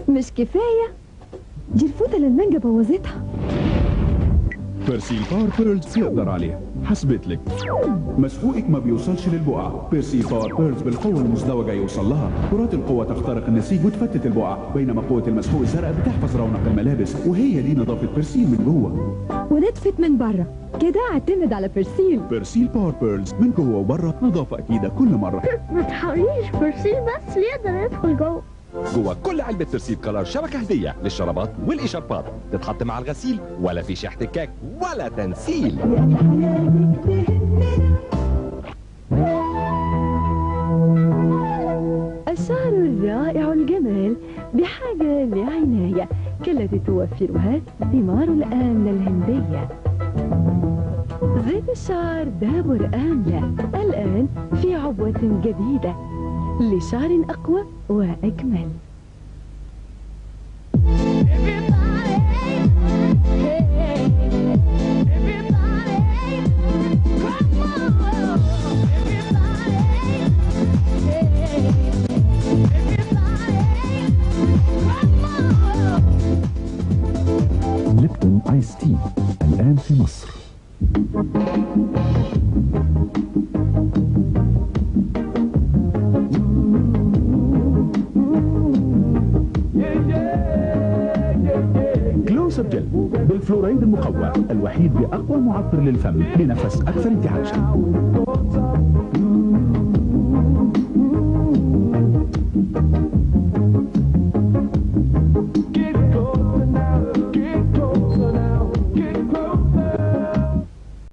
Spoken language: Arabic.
مش كفاية؟ دي الفوطة اللي المانجا بوظتها. بيرسيل باور بيرلز يقدر عليها. حسبت لك. مسحوقك ما بيوصلش للبقع. بيرسيل باور بيرلز بالقوة المزدوجة يوصل لها. كرات القوة تخترق النسيج وتفتت البقع، بينما قوة المسحوق الزرقاء بتحفظ رونق الملابس، وهي دي نظافة بيرسيل من جوه. ونتفت من بره. كده اعتمد على بيرسيل. بيرسيل باور بيرلز من جوه وبره، نظافة أكيدة كل مرة. ما تحاوليش، بيرسيل بس يقدر يدخل جوه. جوه كل علبة بيرسيل كلر شبكة هدية للشرابات والإشاربات، تتحط مع الغسيل ولا فيش احتكاك ولا تنسيل. الشعر الرائع الجمال بحاجة لعناية كالتي توفرها ثمار الآملة الهندية. زيت الشعر دابر آملة الآن في عبوة جديدة لشعر أقوى وأجمل. ليبتون آيس تي الآن في مصر. كلوز اب جل بالفلورايد المقوى، الوحيد بأقوى معطر للفم لنفس أكثر انتعاشا.